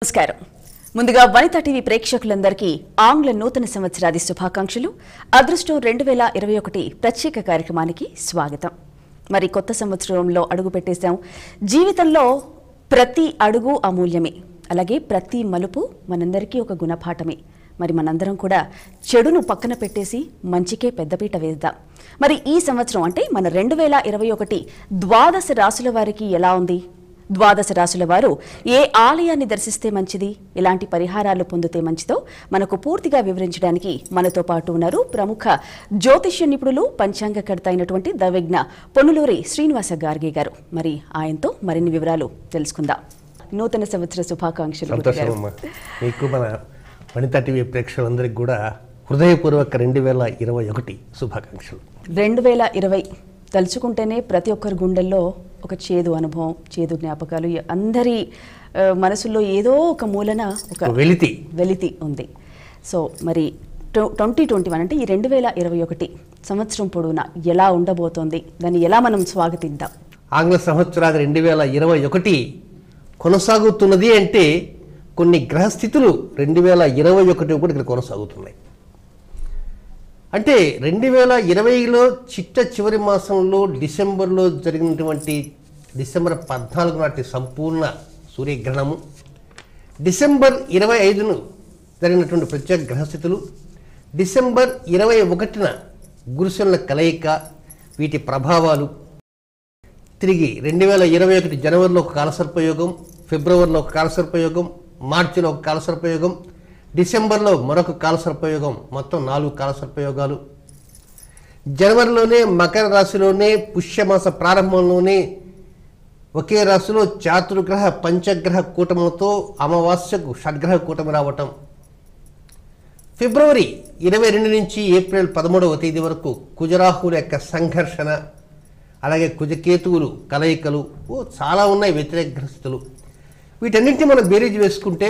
నమస్కారం. ముందుగా వనిత టీవీ ప్రేక్షకులందరికీ ఆంగ్ల నూతన సంవత్సరాది శుభాకాంక్షలు. అదృష్టం 2021 ప్రత్యేక కార్యక్రమానికి స్వాగతం. మరి కొత్త సంవత్సరంలో అడుగు పెట్టేశాం. జీవితంలో ప్రతి అడుగు అమూల్యమే, అలాగే ప్రతి మలుపు మనందరికీ ఒక గుణపాఠమే. మరి మనందరం కూడా చెడును పక్కన పెట్టేసి మంచికే పెద్దపీట వేద్దాం. మరి ఈ సంవత్సరం అంటే మన 2021 ద్వాదశ రాశుల వారికి ఎలా ఉంది? ద్వాదశ రాశుల వారు ఏ ఆలయాన్ని దర్శిస్తే మంచిది, ఎలాంటి పరిహారాలు పొందితే మంచిదో మనకు పూర్తిగా వివరించడానికి మనతో పాటు ఉన్నారు ప్రముఖ జ్యోతిష్య నిపుణులు, పంచాంగకర్త అయినటువంటి దవిజ్ఞ పొన్నులూరి శ్రీనివాస గార్గి గారు. మరి ఆయనతో మరిన్ని వివరాలు తెలుసుకుందాం. నూతన సంవత్సర శుభాకాంక్షలు. మీకు మన వనిత టీవీ ప్రేక్షకులందరికీ కూడా హృదయపూర్వక 2021 శుభాకాంక్షలు. 2020 తలుచుకుంటేనే ప్రతి ఒక్కరి గుండెల్లో ఒక చేదు అనుభవం, చేదు జ్ఞాపకాలు, అందరి మనసులో ఏదో ఒక మూలన ఒక వెలితి ఉంది. సో మరి 2021 అంటే ఈ 2021 సంవత్సరం పొడవునా ఎలా ఉండబోతోంది, దాన్ని ఎలా మనం స్వాగతిద్దాం? ఆంగ్ల సంవత్సరాది 2021 కొనసాగుతున్నది అంటే కొన్ని గ్రహస్థితులు 2021 కూడా ఇక్కడ కొనసాగుతున్నాయి. అంటే 2020లో చివరి మాసంలో డిసెంబర్లో జరిగినటువంటి డిసెంబర్ 14 నాటి సంపూర్ణ సూర్యగ్రహణము, డిసెంబర్ 25ను జరిగినటువంటి ప్రత్యేక గ్రహస్థితులు, డిసెంబర్ 21న గురుశనుల కలయిక, వీటి ప్రభావాలు, తిరిగి 2021 జనవరిలో ఒక కాలసర్పయోగం, ఫిబ్రవరిలో ఒక కాలసర్పయోగం, మార్చిలో ఒక కాలసర్పయోగం, డిసెంబర్లో మరొక కాలసర్పయోగం, మొత్తం 4 కాలసర్పయోగాలు. జనవరిలోనే మకర రాశిలోనే పుష్యమాస ప్రారంభంలోనే ఒకే రాశిలో చాతుర్గ్రహ పంచగ్రహ కూటములతో అమావాస్యకు షడ్గ్రహ కూటమి రావటం, ఫిబ్రవరి 22 నుంచి ఏప్రిల్ 13వ తేదీ వరకు కుజరాహుల యొక్క సంఘర్షణ, అలాగే కుజకేతువులు కలయికలు, చాలా ఉన్నాయి వ్యతిరేక గ్రహస్థితులు. వీటన్నింటినీ మనం బేరీజ్ వేసుకుంటే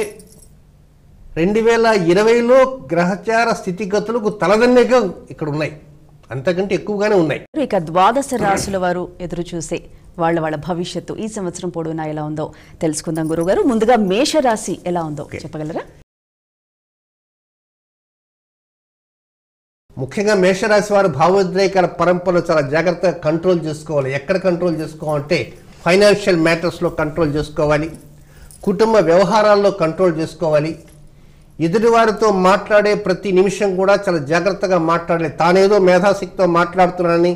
2020లో గ్రహచార స్థితిగతులకు తలదన్నేగా ఇక్కడ ఉన్నాయి, అంతకంటే ఎక్కువగానే ఉన్నాయి. ఇక ద్వాదశ రాశుల వారు ఎదురు చూసే వాళ్ళ భవిష్యత్తు ఈ సంవత్సరం పొడవునా ఎలా ఉందో తెలుసుకుందాం. గురువుగారు, ముందుగా మేషరాశి ఎలా ఉందో చెప్పగలరా? ముఖ్యంగా మేషరాశి వారు భావోద్రేకాల పరంపరను చాలా జాగ్రత్తగా కంట్రోల్ చేసుకోవాలి. ఎక్కడ కంట్రోల్ చేసుకోవాలంటే ఫైనాన్షియల్ మ్యాటర్స్లో కంట్రోల్ చేసుకోవాలి, కుటుంబ వ్యవహారాల్లో కంట్రోల్ చేసుకోవాలి, ఎదుటివారితో మాట్లాడే ప్రతి నిమిషం కూడా చాలా జాగ్రత్తగా మాట్లాడాలి. తానేదో మేధాశక్తితో మాట్లాడుతున్నానని,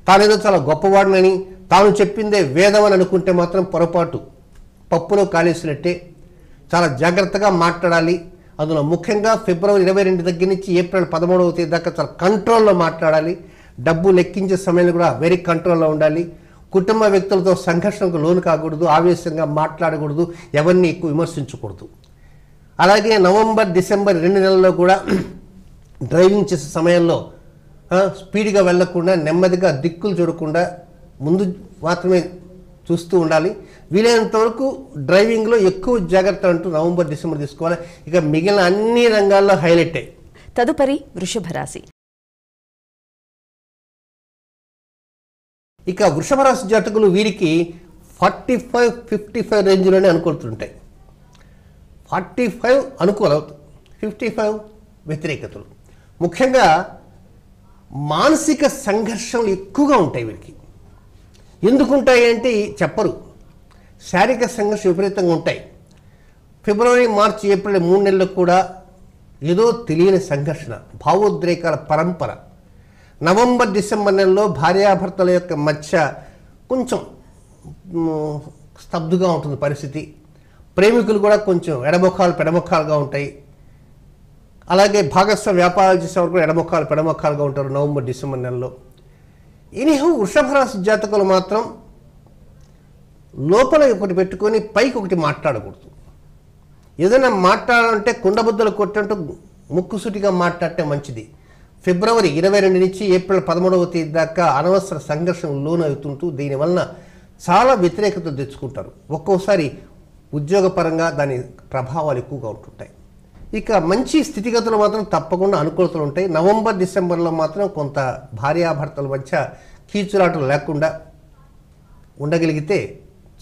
తానేదో చాలా గొప్పవాడినని, తాను చెప్పిందే వేదం అని అనుకుంటే మాత్రం పొరపాటు, పప్పులో కాలేసినట్టే. చాలా జాగ్రత్తగా మాట్లాడాలి. అందులో ముఖ్యంగా ఫిబ్రవరి 22 దగ్గర నుంచి ఏప్రిల్ 13వ తేదీ దాకా చాలా కంట్రోల్లో మాట్లాడాలి. డబ్బు లెక్కించే సమయంలో కూడా వెరీ కంట్రోల్లో ఉండాలి. కుటుంబ వ్యక్తులతో సంఘర్షణకు లోను కాకూడదు, ఆవేశంగా మాట్లాడకూడదు, ఎవరిని ఎక్కువ విమర్శించకూడదు. అలాగే నవంబర్ డిసెంబర్ 2 నెలల్లో కూడా డ్రైవింగ్ చేసే సమయంలో స్పీడ్గా వెళ్లకుండా, నెమ్మదిగా దిక్కులు చూడకుండా ముందు మాత్రమే చూస్తూ ఉండాలి. వీలైనంత వరకు డ్రైవింగ్లో ఎక్కువ జాగ్రత్త అంటూ నవంబర్ డిసెంబర్ తీసుకోవాలి. ఇక మిగిలిన అన్ని రంగాల్లో హైలైట్ అయ్యి. తదుపరి వృషభ రాశి. ఇక వృషభ రాశి జాతకులు వీరికి 45-55 రేంజ్లోనే అనుకూలుతుంటాయి. 45 అనుకూలం, 55 వ్యతిరేకతలు. ముఖ్యంగా మానసిక సంఘర్షణలు ఎక్కువగా ఉంటాయి వీరికి. ఎందుకుంటాయి అంటే చెప్పరు, శారీరక సంఘర్షణ విపరీతంగా ఉంటాయి. ఫిబ్రవరి మార్చి ఏప్రిల్ 3 నెలలు కూడా ఏదో తెలియని సంఘర్షణ, భావోద్రేకాల పరంపర. నవంబర్ డిసెంబర్ నెలలో భార్యాభర్తల యొక్క మధ్య కొంచెం స్తబ్దుగా ఉంటుంది పరిస్థితి. ప్రేమికులు కూడా కొంచెం పెడముఖాలుగా ఉంటాయి. అలాగే భాగస్వామ్య వ్యాపారాలు చేసేవారు కూడా పెడముఖాలుగా ఉంటారు నవంబర్ డిసెంబర్ నెలలో. ఎనీహౌ వృషభ రాశి జాతకులు మాత్రం లోపల ఒకటి పెట్టుకొని పైకి ఒకటి మాట్లాడకూడదు. ఏదైనా మాట్లాడాలంటే కుండబుద్దలు కొట్టినట్టు ముక్కుసూటిగా మాట్లాడితే మంచిది. ఫిబ్రవరి 22 నుంచి ఏప్రిల్ 13వ తేదీ దాకా అనవసర సంఘర్షణ లోను అవుతుంటూ దీనివలన చాలా వ్యతిరేకత తెచ్చుకుంటారు. ఒక్కోసారి ఉద్యోగపరంగా దాని ప్రభావాలు ఎక్కువగా ఉంటుంటాయి. ఇక మంచి స్థితిగతులు మాత్రం తప్పకుండా అనుకూలతలు ఉంటాయి. నవంబర్ డిసెంబర్లో మాత్రం కొంత భార్యాభర్తల మధ్య కీచులాటలు లేకుండా ఉండగలిగితే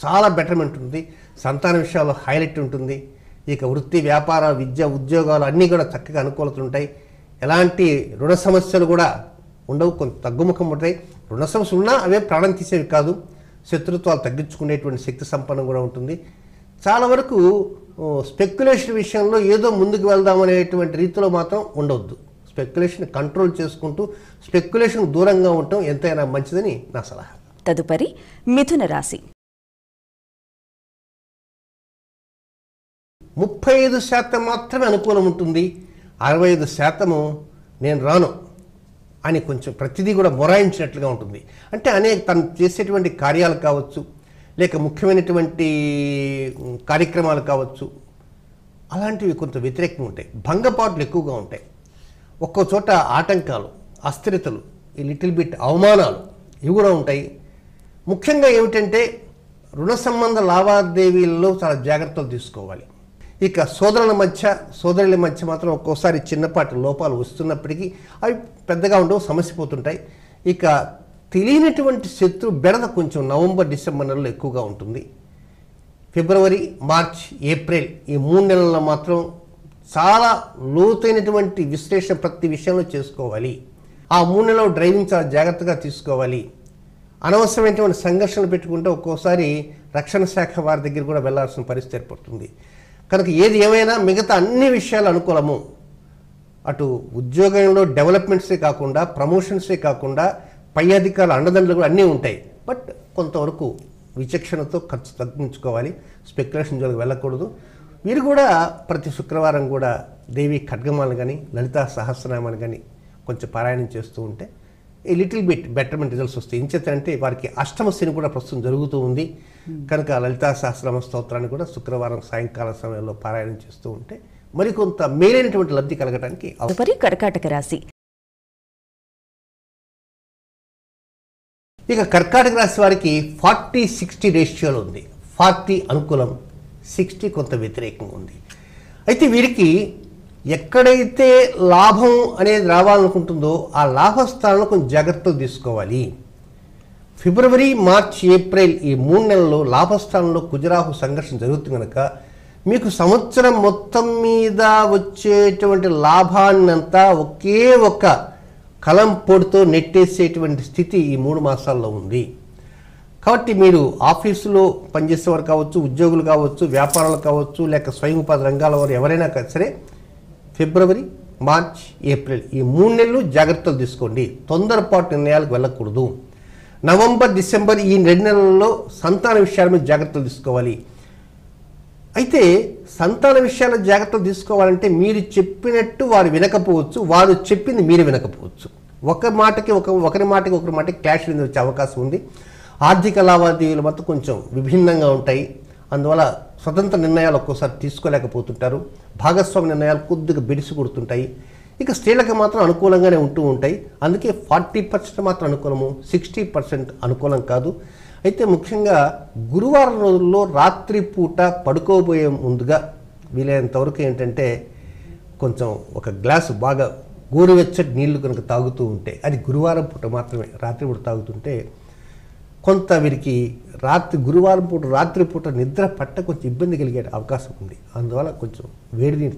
చాలా బెటర్మెంట్ ఉంటుంది. సంతాన విషయాల్లో హైలైట్ ఉంటుంది. ఇక వృత్తి, వ్యాపార, విద్య, ఉద్యోగాలు అన్నీ కూడా చక్కగా అనుకూలతలు ఉంటాయి. ఎలాంటి రుణ సమస్యలు కూడా ఉండవు, కొంత తగ్గుముఖం ఉంటాయి. రుణ సమస్యలు ఉన్నా అవే ప్రాణం తీసేవి కాదు. శత్రుత్వాలు తగ్గించుకునేటువంటి శక్తి సంపన్నం కూడా ఉంటుంది. చాలా వరకు స్పెక్యులేషన్ విషయంలో ఏదో ముందుకు వెళ్దామనేటువంటి రీతిలో మాత్రం ఉండవద్దు. స్పెక్యులేషన్ కంట్రోల్ చేసుకుంటూ స్పెక్యులేషన్ దూరంగా ఉండటం ఎంతైనా మంచిదని నా సలహా. తదుపరి మిథున రాశి. 35% మాత్రమే అనుకూలం ఉంటుంది. 65% నేను రాను అని కొంచెం ప్రతిదీ కూడా మొరాయించినట్లుగా ఉంటుంది. అంటే తను చేసేటువంటి కార్యాలు కావచ్చు, లేక ముఖ్యమైనటువంటి కార్యక్రమాలు కావచ్చు, అలాంటివి కొంత వ్యతిరేకంగా ఉంటాయి. భంగపాట్లు ఎక్కువగా ఉంటాయి. ఒక్కో చోట ఆటంకాలు, అస్థిరతలు, ఈ లిటిల్ బిట్ అవమానాలు ఇవి కూడా ఉంటాయి. ముఖ్యంగా ఏమిటంటే రుణ సంబంధ లావాదేవీల్లో చాలా జాగ్రత్తలు తీసుకోవాలి. ఇక సోదరుల మధ్య మాత్రం ఒక్కోసారి చిన్నపాటి లోపాలు వస్తున్నప్పటికీ అవి పెద్దగా ఉండవు, సమస్యపోతుంటాయి. ఇక తెలియనటువంటి శత్రు బెడద కొంచెం నవంబర్, డిసెంబర్ నెలలో ఎక్కువగా ఉంటుంది. ఫిబ్రవరి, మార్చ్, ఏప్రిల్ ఈ 3 నెలల్లో మాత్రం చాలా లోతైనటువంటి విశ్లేషణ ప్రతి విషయంలో చేసుకోవాలి. ఆ 3 నెలలు డ్రైవింగ్ చాలా జాగ్రత్తగా తీసుకోవాలి. అనవసరమైనటువంటి సంఘర్షణలు పెట్టుకుంటే ఒక్కోసారి రక్షణ శాఖ వారి దగ్గర కూడా వెళ్లాల్సిన పరిస్థితి ఏర్పడుతుంది. కనుక ఏది ఏమైనా మిగతా అన్ని విషయాలు అనుకూలము. అటు ఉద్యోగంలో డెవలప్మెంట్సే కాకుండా, ప్రమోషన్సే కాకుండా, పై అధికారుల అండదండలు కూడా అన్నీ ఉంటాయి. బట్ కొంతవరకు విచక్షణతో ఖర్చు తగ్గించుకోవాలి. స్పెక్యులేషన్ జోలికి వెళ్ళకూడదు. వీరు కూడా ప్రతి శుక్రవారం కూడా దేవి ఖడ్గమాలు కానీ, లలితా సహస్రనామాలు కానీ కొంచెం పారాయణం చేస్తూ ఉంటే ఈ లిటిల్ బిట్ బెటర్మెంట్ రిజల్ట్స్ వస్తాయి. ఇంచేతంటే వారికి అష్టమ శని కూడా ప్రస్తుతం జరుగుతూ ఉంది. కనుక లలితా సహస్రనామ స్తోత్రాన్ని కూడా శుక్రవారం సాయంకాల సమయంలో పారాయణం చేస్తూ ఉంటే మరికొంత మేలైనటువంటి లబ్ధి కలగడానికి. కర్కాటక రాశి. ఇక కర్కాటక రాశి వారికి 40-60 రేషియోలో ఉంది. 40 అనుకూలం, 60 కొంత వ్యతిరేకంగా ఉంది. అయితే వీరికి ఎక్కడైతే లాభం అనేది రావాలనుకుంటుందో ఆ లాభస్థానంలో కొంచెం జాగ్రత్తలు తీసుకోవాలి. ఫిబ్రవరి, మార్చ్, ఏప్రిల్ ఈ 3 నెలల్లో లాభస్థానంలో కుజరాహు సంఘర్షణ జరుగుతుంది కనుక మీకు సంవత్సరం మొత్తం మీద వచ్చేటువంటి లాభాన్నంతా ఒకే ఒక కలం పొడితో నెట్టేసేటువంటి స్థితి ఈ 3 మాసాల్లో ఉంది. కాబట్టి మీరు ఆఫీసులో పనిచేసేవారు కావచ్చు, ఉద్యోగులు కావచ్చు, వ్యాపారాలు కావచ్చు, లేక స్వయం ఉపాధి రంగాల వారు ఎవరైనా సరే ఫిబ్రవరి, మార్చ్, ఏప్రిల్ ఈ 3 నెలలు జాగ్రత్తలు తీసుకోండి. తొందరపాటు నిర్ణయాలకు వెళ్ళకూడదు. నవంబర్, డిసెంబర్ ఈ 2 నెలల్లో సంతాన విషయాల మీద జాగ్రత్తలు తీసుకోవాలి. అయితే సంతాన విషయాల జాగ్రత్తలు తీసుకోవాలంటే మీరు చెప్పినట్టు వారు వినకపోవచ్చు, వారు చెప్పింది మీరు వినకపోవచ్చు. ఒకరి మాటకి ఒకరి క్లాష్ వచ్చే అవకాశం ఉంది. ఆర్థిక లావాదేవీలు మాత్రం కొంచెం విభిన్నంగా ఉంటాయి. అందువల్ల స్వతంత్ర నిర్ణయాలు ఒక్కోసారి తీసుకోలేకపోతుంటారు. భాగస్వామి నిర్ణయాలు కొద్దిగా బెడిసి కొడుతుంటాయి. ఇక స్త్రీలకు మాత్రం అనుకూలంగానే ఉంటూ ఉంటాయి. అందుకే 40% మాత్రం అనుకూలము, 60% అనుకూలం కాదు. అయితే ముఖ్యంగా గురువారం రోజుల్లో రాత్రిపూట పడుకోబోయే ముందుగా వీలైనంతవరకు ఏంటంటే కొంచెం ఒక గ్లాసు బాగా గోరువెచ్చటి నీళ్లు కనుక తాగుతూ ఉంటే, అది గురువారం పూట మాత్రమే, రాత్రిపూట తాగుతుంటే కొంత వీరికి గురువారం పూట రాత్రిపూట నిద్ర పట్ట కొంచెం ఇబ్బంది కలిగే అవకాశం ఉంది. అందువల్ల కొంచెం వేడి నీరు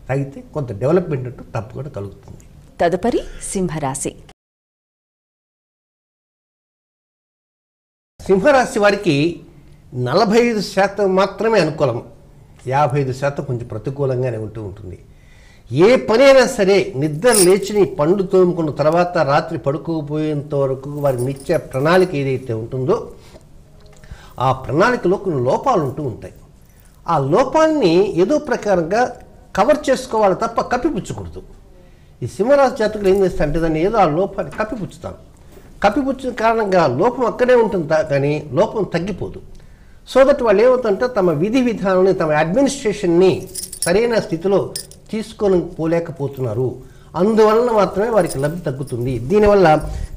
తాగితే కొంత డెవలప్మెంట్ అంటూ తప్పకుండా కలుగుతుంది. తదుపరి సింహరాశి. సింహరాశి వారికి 45% మాత్రమే అనుకూలం, 55% కొంచెం ప్రతికూలంగానే ఉంటూ ఉంటుంది. ఏ పనైనా సరే నిద్ర లేచిని పండ్లు తోముకున్న తర్వాత రాత్రి పడుకోపోయేంత వరకు వారి నిత్య ప్రణాళిక ఏదైతే ఉంటుందో ఆ ప్రణాళికలో కొన్ని లోపాలు ఉంటూ ఉంటాయి. ఆ లోపాన్ని ఏదో ప్రకారంగా కవర్ చేసుకోవాలి తప్ప కప్పిపుచ్చకూడదు. ఈ సింహరాశి జాతకులు ఏం చేస్తారంటే దాన్ని ఏదో ఆ లోపాన్ని కప్పిపుచ్చుతారు. కప్పిపుచ్చిన కారణంగా లోపం అక్కడే ఉంటుంది కానీ లోపం తగ్గిపోదు. సో దట్ వాళ్ళు ఏమవుతుందంటే తమ విధి విధానాన్ని, తమ అడ్మినిస్ట్రేషన్ని సరైన స్థితిలో తీసుకొని పోలేకపోతున్నారు. అందువలన మాత్రమే వారికి లబ్ధి తగ్గుతుంది. దీనివల్ల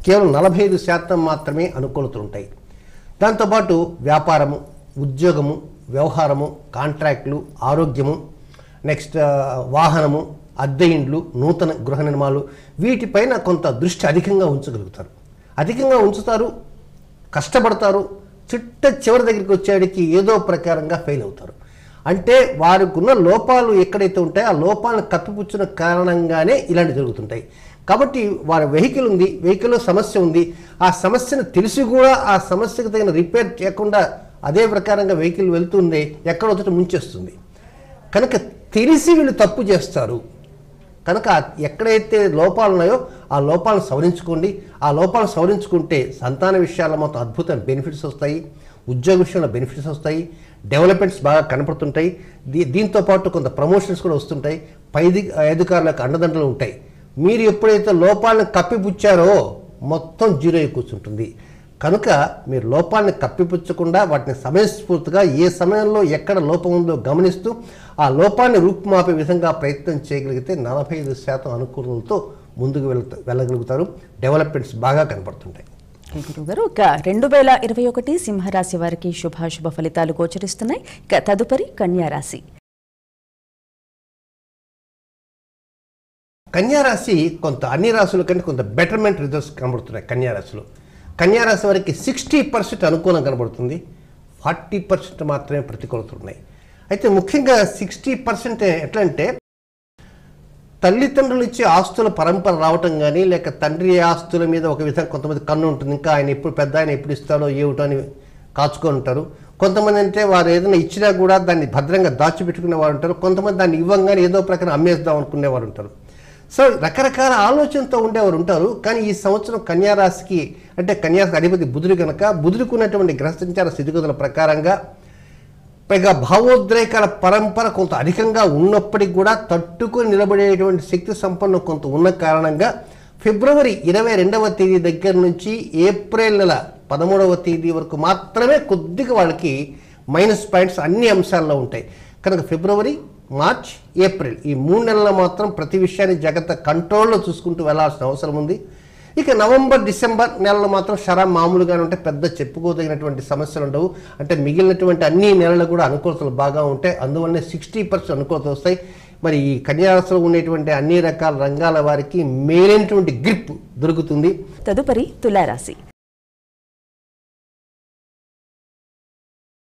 కేవలం 45% మాత్రమే అనుకూలతలు ఉంటాయి. దాంతోపాటు వ్యాపారము, ఉద్యోగము, వ్యవహారము, కాంట్రాక్టులు, ఆరోగ్యము, నెక్స్ట్ వాహనము, అద్దె ఇండ్లు, నూతన గృహ నిర్మాణాలు వీటిపైన కొంత దృష్టి అధికంగా ఉంచగలుగుతారు. అధికంగా ఉంచుతారు, కష్టపడతారు. చిట్ట చివరి దగ్గరికి వచ్చేటికి ఏదో ప్రకారంగా ఫెయిల్ అవుతారు. అంటే వారికి ఉన్న లోపాలు ఎక్కడైతే ఉంటాయో ఆ లోపాలను కప్పిపుచ్చిన కారణంగానే ఇలాంటి జరుగుతుంటాయి. కాబట్టి వారి వెహికల్లో సమస్య ఉంది, ఆ సమస్యను తెలిసి కూడా ఆ సమస్యకు తగిన రిపేర్ చేయకుండా అదే ప్రకారంగా వెహికల్ వెళ్తుంది, ఎక్కడో ఒకటి ముంచేస్తుంది. కనుక తెలిసి వీళ్ళు తప్పు చేస్తారు. కనుక ఎక్కడైతే లోపాలు ఉన్నాయో ఆ లోపాలను సవరించుకోండి. ఆ లోపాలను సవరించుకుంటే సంతాన విషయాల్లో మొత్తం అద్భుతమైన బెనిఫిట్స్ వస్తాయి, ఉద్యోగ విషయంలో బెనిఫిట్స్ వస్తాయి, డెవలప్మెంట్స్ బాగా కనపడుతుంటాయి. దీంతో పాటు కొంత ప్రమోషన్స్ కూడా వస్తుంటాయి, పై అధికారులకు అండదండలు ఉంటాయి. మీరు ఎప్పుడైతే లోపాలను కప్పిపుచ్చారో మొత్తం జీరో కూర్చుంటుంది. కనుక మీరు లోపాలను కప్పిపుచ్చకుండా వాటిని సమయస్ఫూర్తిగా ఏ సమయంలో ఎక్కడ లోపం ఉందో గమనిస్తూ ఆ లోపాన్ని రూపుమాపే విధంగా ప్రయత్నం చేయగలిగితే 45% అనుకూలతతో ముందుకు వెళ్ళగలుగుతారు. డెవలప్మెంట్స్ బాగా కనపడుతుంటాయి. గురుగారు, ఇక 2021 సింహరాశి వారికి శుభాశుభ ఫలితాలు గోచరిస్తున్నాయి. ఇక తదుపరి కన్యారాశి. కన్యారాశి కొంత అన్ని రాశుల కంటే కొంత బెటర్మెంట్ రిజల్ట్స్ కనబడుతున్నాయి. కన్యారాశి వారికి 60% అనుకూలం కనబడుతుంది, 40% మాత్రమే ప్రతికూలతలు ఉన్నాయి. అయితే ముఖ్యంగా 60% ఎట్లా అంటే తల్లిదండ్రులు ఇచ్చే ఆస్తుల పరంపర రావటం కానీ, లేక తండ్రి ఆస్తుల మీద ఒక విధంగా కొంతమంది కన్ను ఉంటుంది. ఇంకా ఆయన ఎప్పుడు ఇస్తాడో ఏమిటో అని కాచుకొని ఉంటారు. కొంతమంది అంటే వారు ఏదైనా ఇచ్చినా కూడా దాన్ని భద్రంగా దాచిపెట్టుకునే వారు ఉంటారు. కొంతమంది దాన్ని ఇవ్వంగానే ఏదో ప్రకారం అమ్మేద్దాం అనుకునేవారు ఉంటారు. సో రకరకాల ఆలోచనతో ఉండేవారు ఉంటారు. కానీ ఈ సంవత్సరం కన్యారాశికి అంటే కన్యారాశి అధిపతి బుధుడు కనుక బుధుడికి ఉన్నటువంటి గ్రహ సంచార స్థితిగతుల ప్రకారంగా పైగా భావోద్రేకాల పరంపర కొంత అధికంగా ఉన్నప్పటికీ కూడా తట్టుకొని నిలబడేటువంటి శక్తి సంపన్నం కొంత ఉన్న కారణంగా ఫిబ్రవరి 22వ తేదీ దగ్గర నుంచి ఏప్రిల్ నెల 13వ తేదీ వరకు మాత్రమే కొద్దిగా వాళ్ళకి మైనస్ పాయింట్స్ అన్ని అంశాల్లో ఉంటాయి. కనుక ఫిబ్రవరి, మార్చ్, ఏప్రిల్ ఈ 3 నెలల్లో మాత్రం ప్రతి విషయాన్ని జాగ్రత్త కంట్రోల్లో చూసుకుంటూ వెళ్లాల్సిన అవసరం ఉంది. ఇక నవంబర్, డిసెంబర్ నెలలు మాత్రం మామూలుగానే ఉంటే పెద్ద చెప్పుకోదగినటువంటి సమస్యలు ఉండవు. అంటే మిగిలినటువంటి అన్ని నెలలు కూడా అనుకూలతలు బాగా ఉంటాయి. అందువల్లనే 60% అనుకూలతలు వస్తాయి. మరి ఈ కన్యారాశిలో ఉండేటువంటి అన్ని రకాల రంగాల వారికి మేలైనటువంటి గ్రిప్ దొరుకుతుంది. తదుపరి తులారాశి.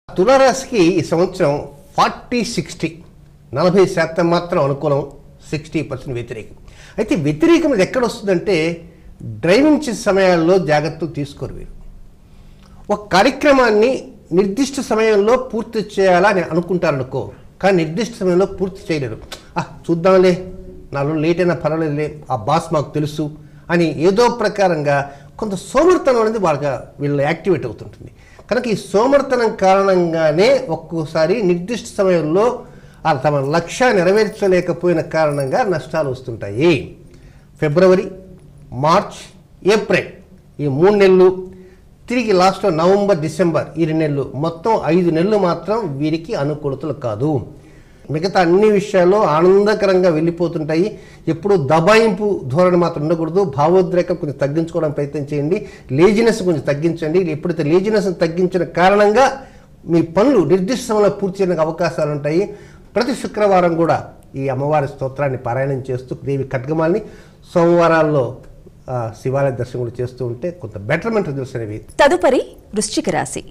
తులారాశికి ఈ సంవత్సరం 40% మాత్రం అనుకూలం, 60% వ్యతిరేకం. అయితే వ్యతిరేకం ఎక్కడ వస్తుందంటే డ్రైవింగ్ చేసే సమయాల్లో జాగ్రత్తలు తీసుకోరు. వీరు ఒక కార్యక్రమాన్ని నిర్దిష్ట సమయంలో పూర్తి చేయాలని అనుకుంటారనుకో, కానీ నిర్దిష్ట సమయంలో పూర్తి చేయలేరు. చూద్దాంలే, నాలో లేట్ అయినా పర్వాలేదులే, ఆ బాస్ మాకు తెలుసు అని ఏదో ప్రకారంగా కొంత సోమర్థనం అనేది వీళ్ళు యాక్టివేట్ అవుతుంటుంది. కనుక ఈ సోమర్థనం కారణంగానే ఒక్కోసారి నిర్దిష్ట సమయంలో తమ లక్ష్యాన్ని నెరవేర్చలేకపోయిన కారణంగా నష్టాలు వస్తుంటాయి. ఫిబ్రవరి, మార్చ్, ఏప్రిల్ ఈ 3 నెలలు, తిరిగి లాస్ట్లో నవంబర్, డిసెంబర్ ఈ 2 నెలలు, మొత్తం 5 నెలలు మాత్రం వీరికి అనుకూలతలు కాదు. మిగతా అన్ని విషయాల్లో ఆనందకరంగా వెళ్ళిపోతుంటాయి. ఎప్పుడు దబాయింపు ధోరణి మాత్రం ఉండకూడదు. భావోద్రేకం కొంచెం తగ్గించుకోవడానికి ప్రయత్నం చేయండి. లేజినెస్ కొంచెం తగ్గించండి. ఎప్పుడైతే లేజినెస్ తగ్గించిన కారణంగా మీ పనులు నిర్దిష్ట సమయంలో పూర్తి చేయడానికి అవకాశాలు ఉంటాయి. ప్రతి శుక్రవారం కూడా ఈ అమ్మవారి స్తోత్రాన్ని పారాయణం చేస్తూ దేవి ఖడ్గమాలని సోమవారాల్లో శివాలయ దర్శనం చేస్తూ ఉంటే కొంత బెటర్మెంట్ రిజల్ట్స్ అనేవి. తదుపరి వృశ్చిక రాశి.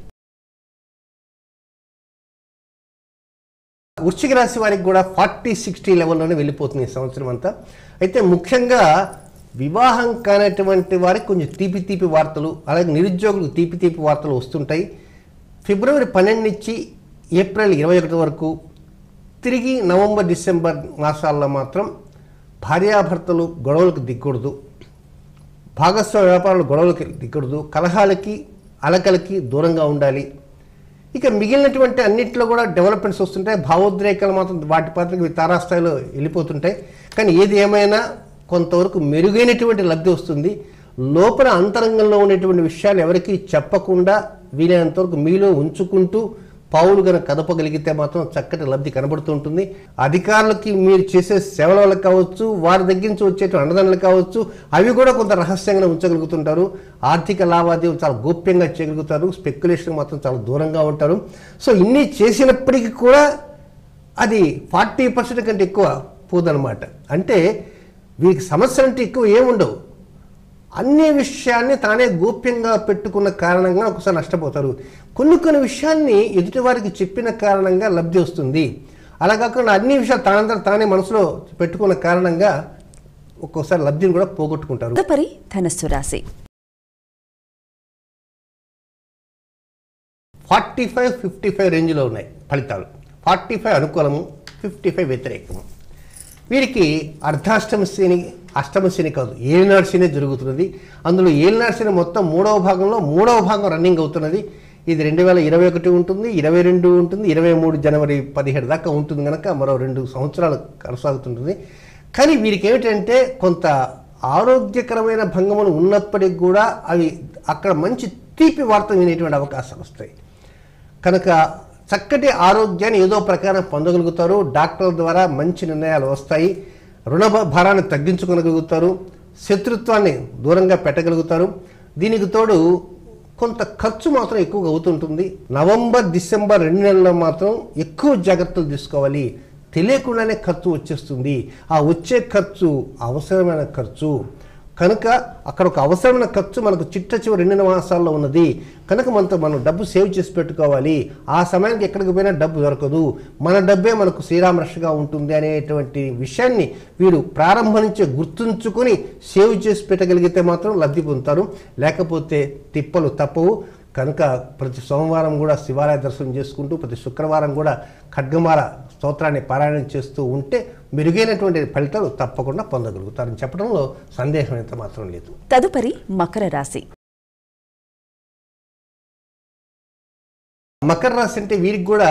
వృశ్చిక రాశి వారికి కూడా 40-60 లెవెల్లోనే వెళ్ళిపోతుంది ఈ సంవత్సరం అంతా. అయితే ముఖ్యంగా వివాహం కానటువంటి వారికి కొంచెం తీపి వార్తలు, అలాగే నిరుద్యోగులకు తీపి వార్తలు వస్తుంటాయి. ఫిబ్రవరి 12 నుంచి ఏప్రిల్ 21 వరకు, తిరిగి నవంబర్, డిసెంబర్ మాసాల్లో మాత్రం భార్యాభర్తలు గొడవలకు దిగకూడదు, భాగస్వామ్య వ్యాపారాలు గొడవలకి దిగకూడదు, కలహాలకి అలకలకి దూరంగా ఉండాలి. ఇక మిగిలినటువంటి అన్నింటిలో కూడా డెవలప్మెంట్స్ వస్తుంటాయి. భావోద్రేకాలు మాత్రం వాటి పాత్రకి తారాస్థాయిలో వెళ్ళిపోతుంటాయి. కానీ ఏది ఏమైనా కొంతవరకు మెరుగైనటువంటి లబ్ధి వస్తుంది. లోపల అంతరంగంలో ఉండేటువంటి విషయాలు ఎవరికి చెప్పకుండా వీలైనంతవరకు మీలో ఉంచుకుంటూ పావులు కనుక కదపగలిగితే మాత్రం చక్కటి లబ్ధి కనబడుతూ ఉంటుంది. అధికారులకి మీరు చేసే సేవల వల్ల కావచ్చు, వారి దగ్గర నుంచి వచ్చేటువంటి అండదండలు కావచ్చు, అవి కూడా కొంత రహస్యంగా ఉంచగలుగుతుంటారు. ఆర్థిక లావాదేవీలు చాలా గోప్యంగా చేయగలుగుతారు. స్పెక్యులేషన్ మాత్రం చాలా దూరంగా ఉంటారు. సో ఇన్ని చేసినప్పటికీ కూడా అది 40% కంటే ఎక్కువ పోదనమాట. అంటే వీరికి సమస్యలు అంటే ఎక్కువ ఏముండవు. అన్ని విషయాన్ని తానే గోప్యంగా పెట్టుకున్న కారణంగా ఒకసారి నష్టపోతారు. కొన్ని విషయాన్ని ఎదుటివారికి చెప్పిన కారణంగా లబ్ధి వస్తుంది. అలా కాకుండా అన్ని విషయాలు తానంతా తానే మనసులో పెట్టుకున్న కారణంగా ఒక్కోసారి లబ్ధిని కూడా పోగొట్టుకుంటారు. తదుపరి ధనుస్సు రాశి. 45-55 రేంజ్లో ఉన్నాయి ఫలితాలు. 45 అనుకూలము, 55 వ్యతిరేకము. వీరికి అర్ధాష్టమ శని, అష్టమ శని కాదు, ఏలినాడు శని జరుగుతున్నది. అందులో ఏలినాడు శని మొత్తం మూడవ భాగం రన్నింగ్ అవుతున్నది. ఇది 2021 ఉంటుంది, 22 ఉంటుంది, 23 జనవరి 17 దాకా ఉంటుంది కనుక మరో 2 సంవత్సరాలు కొనసాగుతుంటుంది. కానీ వీరికి ఏమిటంటే కొంత ఆరోగ్యకరమైన భంగములు ఉన్నప్పటికీ కూడా అవి అక్కడ మంచి తీపి వార్త వినేటువంటి అవకాశాలు వస్తాయి. కనుక చక్కటి ఆరోగ్యాన్ని ఏదో ప్రకారం పొందగలుగుతారు. డాక్టర్ల ద్వారా మంచి నిర్ణయాలు వస్తాయి. రుణ భారాన్ని తగ్గించుకోగలుగుతారు. శత్రుత్వాన్ని దూరంగా పెట్టగలుగుతారు. దీనికి తోడు కొంత ఖర్చు మాత్రం ఎక్కువగా అవుతుంటుంది. నవంబర్, డిసెంబర్ 2 నెలల్లో మాత్రం ఎక్కువ జాగ్రత్తలు తీసుకోవాలి. తెలియకుండానే ఖర్చు వచ్చేస్తుంది. ఆ వచ్చే ఖర్చు అవసరమైన ఖర్చు కనుక అక్కడ ఒక అవసరమైన ఖర్చు మనకు చిట్ట చివరి 2 మాసాల్లో ఉన్నది కనుక మనం డబ్బు సేవ్ చేసి పెట్టుకోవాలి. ఆ సమయానికి ఎక్కడికి పోయినా డబ్బు దొరకదు, మన డబ్బే మనకు శ్రీరామరక్షగా ఉంటుంది అనేటువంటి విషయాన్ని వీరు ప్రారంభం నుంచే గుర్తుంచుకొని సేవ్ చేసి పెట్టగలిగితే మాత్రం లబ్ధి పొందుతారు. లేకపోతే తిప్పలు తప్పవు. కనుక ప్రతి సోమవారం కూడా శివాలయ దర్శనం చేసుకుంటూ, ప్రతి శుక్రవారం కూడా ఖడ్గమాల స్తోత్రాన్ని పారాయణం చేస్తూ ఉంటే మెరుగైనటువంటి ఫలితాలు తప్పకుండా పొందగలుగుతారని చెప్పడంలో సందేహం ఎంత మాత్రం లేదు. తదుపరి మకర రాశి. మకర రాశి అంటే వీరికి కూడా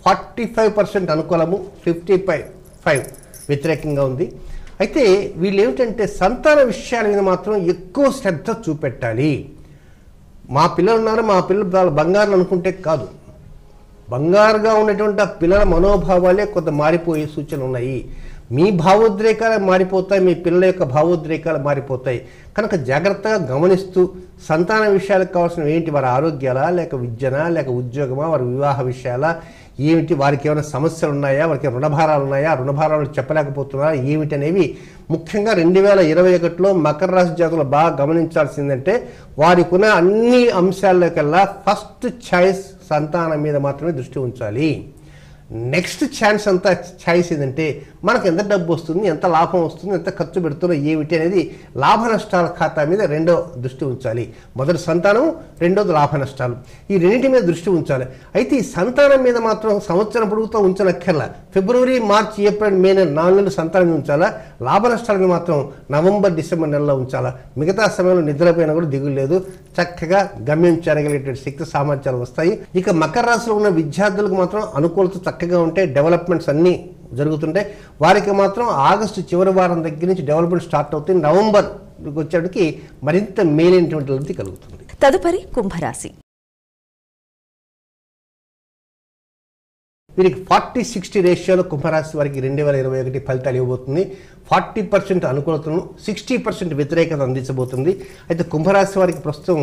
45% అనుకూలము, 55 వ్యతిరేకంగా ఉంది. అయితే వీళ్ళు ఏమిటంటే సంతాన విషయాల మీద మాత్రం ఎక్కువ శ్రద్ధ చూపెట్టాలి. మా పిల్లలు ఉన్నారు, మా పిల్లలు బంగారు అనుకుంటే కాదు. బంగారుగా ఉన్నటువంటి ఆ పిల్లల మనోభావాలే కొంత మారిపోయే సూచనలు ఉన్నాయి. మీ భావోద్రేకాలు మారిపోతాయి, మీ పిల్లల యొక్క భావోద్రేకాలు మారిపోతాయి. కనుక జాగ్రత్తగా గమనిస్తూ సంతాన విషయాలకు కావాల్సిన ఏంటి, వారి ఆరోగ్యాలా, లేక విద్యనా, లేక ఉద్యోగమా, వారి వివాహ విషయాలా ఏమిటి, వారికి ఏమైనా సమస్యలు ఉన్నాయా, వారికి రుణభారాలు ఉన్నాయా, రుణభారాలు చెప్పలేకపోతున్నారా ఏమిటి అనేవి ముఖ్యంగా 2021లో మకర రాశి జాతకులు బాగా గమనించాల్సిందంటే వారికి ఉన్న అన్ని అంశాలకల్లా ఫస్ట్ ఛాయిస్ సంతానం మీద మాత్రమే దృష్టి ఉంచాలి. నెక్స్ట్ ఛాయిస్ ఏంటంటే మనకు ఎంత డబ్బు వస్తుంది, ఎంత లాభం వస్తుంది, ఎంత ఖర్చు పెడుతున్నా ఏమిటి అనేది లాభ నష్టాల ఖాతా మీద రెండో దృష్టి ఉంచాలి. మొదటి సంతానం, రెండోది లాభ నష్టాలు. ఈ రెండింటి మీద దృష్టి ఉంచాలి. అయితే ఈ సంతానం మీద మాత్రం సంవత్సరం పొడుగుతో ఉంచనక్కర్లా. ఫిబ్రవరి, మార్చ్, ఏప్రిల్, మే 4 నెలలు సంతానం ఉంచాలా. లాభ నష్టాలను మాత్రం నవంబర్, డిసెంబర్ నెలలో ఉంచాలా. మిగతా సమయంలో నిద్రపోయినా కూడా దిగులు లేదు. చక్కగా గమ్యం చేరగలిగేటువంటి శక్తి సామర్థ్యాలు వస్తాయి. ఇక మకర రాశిలో ఉన్న విద్యార్థులకు మాత్రం అనుకూలత చక్కగా ఉంటే, డెవలప్మెంట్స్ అన్నీ జరుగుతుంటాయి. వారికి మాత్రం ఆగస్టు చివరి వారం దగ్గర నుంచి డెవలప్మెంట్ స్టార్ట్ అవుతుంది. నవంబర్ వచ్చేటికి మరింత మేలైనటువంటి లబ్ధి కలుగుతుంది. తదుపరి కుంభరాశి. వీరికి 40-60 రేషియోలో కుంభరాశి వారికి 2021 ఫలితాలు ఇవ్వబోతుంది. 40% అనుకూలతను, 60% వ్యతిరేకత అందించబోతుంది. అయితే కుంభరాశి వారికి ప్రస్తుతం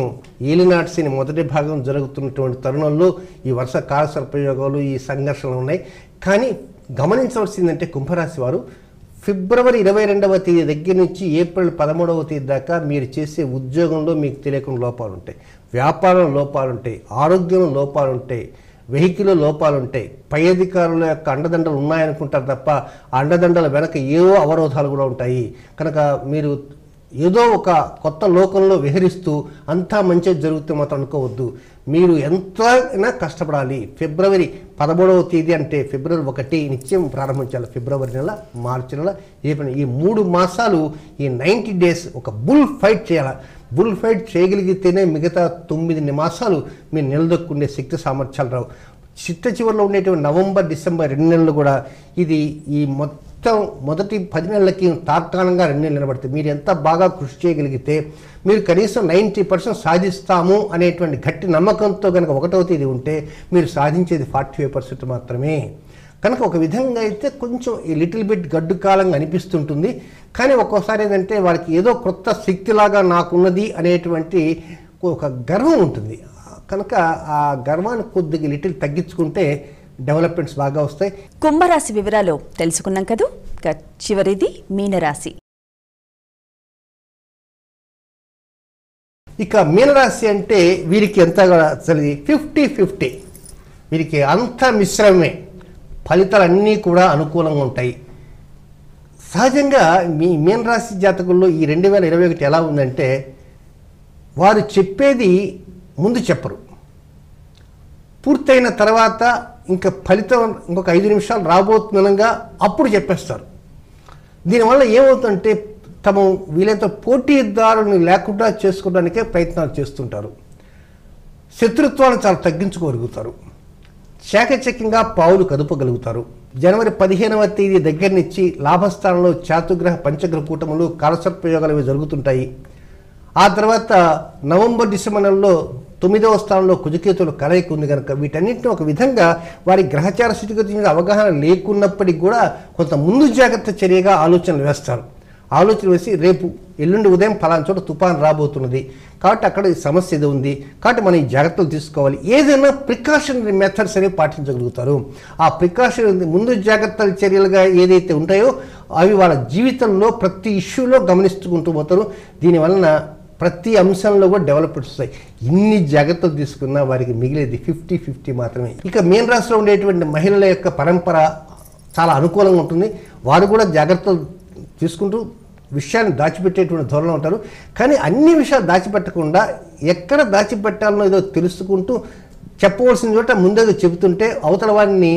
ఏలినాటి శని మొదటి భాగం జరుగుతున్నటువంటి తరుణంలో ఈ వరుస కాల సర్పయోగాలు, ఈ సంఘర్షణలు ఉన్నాయి. కానీ గమనించవలసిందంటే కుంభరాశి వారు ఫిబ్రవరి 22వ తేదీ దగ్గర నుంచి ఏప్రిల్ 13వ తేదీ దాకా మీరు చేసే ఉద్యోగంలో మీకు తెలియకుండా లోపాలు ఉంటాయి, వ్యాపారంలో లోపాలు ఉంటాయి, ఆరోగ్యంలో లోపాలు ఉంటాయి, వెహికల్లో లోపాలు ఉంటాయి. పై అధికారుల యొక్క అండదండలు ఉన్నాయనుకుంటారు తప్ప అండదండల వెనక ఏవో అవరోధాలు కూడా ఉంటాయి. కనుక మీరు ఏదో ఒక కొత్త లోకంలో విహరిస్తూ అంతా మంచిగా జరిగితే మాత్రం అనుకోవద్దు. మీరు ఎంతైనా కష్టపడాలి. ఫిబ్రవరి 13వ తేదీ అంటే ఫిబ్రవరి 1 నిత్యం ప్రారంభించాలి. ఫిబ్రవరి నెల, మార్చి నెల, ఏప్రిల్, ఈ 3 మాసాలు, ఈ 90 డేస్ ఒక బుల్ ఫైట్ చేయాలి. బుల్ ఫైట్ చేయగలిగితేనే మిగతా 9 మాసాలు మీరు నిలదొక్కుండే శక్తి సామర్థ్యాలు రావు. చిట్ట చివరిలో ఉండేటువంటి నవంబర్, డిసెంబర్ 2 నెలలు కూడా ఇది ఈ మొత్తం మొదటి 10 నెలలకి తాత్కాలికంగా 2 నెలలు నిలబడతాయి. మీరు ఎంత బాగా కృషి చేయగలిగితే మీరు కనీసం 90% సాధిస్తాము అనేటువంటి గట్టి నమ్మకంతో కనుక 1వ తేదీ ఉంటే మీరు సాధించేది 45% మాత్రమే. కనుక ఒక విధంగా అయితే కొంచెం ఈ లిటిల్ బిట్ గడ్డు కాలంగా అనిపిస్తుంటుంది. కానీ ఒక్కోసారి ఏంటంటే వారికి ఏదో కొత్త శక్తిలాగా నాకున్నది అనేటువంటి ఒక గర్వం ఉంటుంది. కనుక ఆ గర్వాన్ని కొద్దిగా లిటిల్ తగ్గించుకుంటే డెవలప్మెంట్స్ బాగా వస్తాయి. కుంభరాశి వివరాలు తెలుసుకున్నాం కదూ. చివరిది మీనరాశి. ఇక మీనరాశి అంటే వీరికి ఎంత అసలు 50-50, వీరికి అంత మిశ్రమే, ఫలితాలన్నీ కూడా అనుకూలంగా ఉంటాయి. సహజంగా మీ మీనరాశి జాతకుల్లో ఈ 2021 ఎలా ఉందంటే, వారు చెప్పేది ముందు చెప్పరు, పూర్తయిన తర్వాత ఇంకా ఫలితం ఇంకొక 5 నిమిషాలు రాబోతుందనగా అప్పుడు చెప్పేస్తారు. దీనివల్ల ఏమవుతుందంటే తమ వీలైతే పోటీదారుని లేకుండా చేసుకోవడానికే ప్రయత్నాలు చేస్తుంటారు. శత్రుత్వాలను చాలా తగ్గించుకోగలుగుతారు. చాకచక్యంగా పావులు కదుపగలుగుతారు. జనవరి 15వ తేదీ దగ్గర నుంచి లాభస్థానంలో చాతుగ్రహ పంచగ్రహ కూటములు కాలసర్పయోగాలు ఇవి జరుగుతుంటాయి. ఆ తర్వాత నవంబర్ డిసెంబర్ నెలలో 9వ స్థానంలో కుజకేతువుల కలయిక ఉంది కనుక వీటన్నింటినీ ఒక విధంగా వారి గ్రహచార స్థితిగతి మీద అవగాహన లేకున్నప్పటికీ కూడా కొంత ముందు జాగ్రత్త చర్యగా ఆలోచనలు వేస్తారు. ఆలోచన వేసి రేపు ఎల్లుండి ఉదయం ఫలానా చోట తుఫాన్ రాబోతున్నది కాబట్టి అక్కడ ఈ సమస్య ఇది ఉంది కాబట్టి మనం ఈ జాగ్రత్తలు తీసుకోవాలి, ఏదైనా ప్రికాషనరీ మెథడ్స్ అనేవి పాటించగలుగుతారు. ఆ ప్రికాషన్ ముందు జాగ్రత్తల చర్యలుగా ఏదైతే ఉంటాయో అవి వాళ్ళ జీవితంలో ప్రతి ఇష్యూలో గమనించుకుంటూ పోతారు. దీనివలన ప్రతి అంశంలో కూడా డెవలప్మెంట్స్ వస్తాయి. ఇన్ని జాగ్రత్తలు తీసుకున్నా వారికి మిగిలేది 50-50 మాత్రమే. ఇక మీన రాశిలో ఉండేటువంటి మహిళల యొక్క పరంపర చాలా అనుకూలంగా ఉంటుంది. వారు కూడా జాగ్రత్తలు తీసుకుంటూ విషయాన్ని దాచిపెట్టేటువంటి ధోరణిలో ఉంటారు. కానీ అన్ని విషయాలు దాచిపెట్టకుండా ఎక్కడ దాచిపెట్టాలనో ఏదో తెలుసుకుంటూ చెప్పవలసిన చోట ముందుగా చెబుతుంటే అవతల వారిని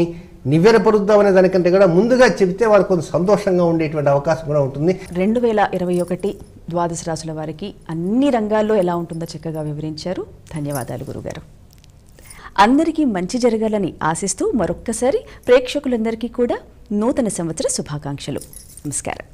నివ్వెరపరుద్దామనే దానికంటే కూడా ముందుగా చెబితే వారు కొంత సంతోషంగా ఉండేటువంటి అవకాశం కూడా ఉంటుంది. 2021 ద్వాదశ రాశుల వారికి అన్ని రంగాల్లో ఎలా ఉంటుందో చక్కగా వివరించారు. ధన్యవాదాలు గురుగారు. అందరికీ మంచి జరగాలని ఆశిస్తూ మరొక్కసారి ప్రేక్షకులందరికీ కూడా నూతన సంవత్సర శుభాకాంక్షలు. నమస్కారం.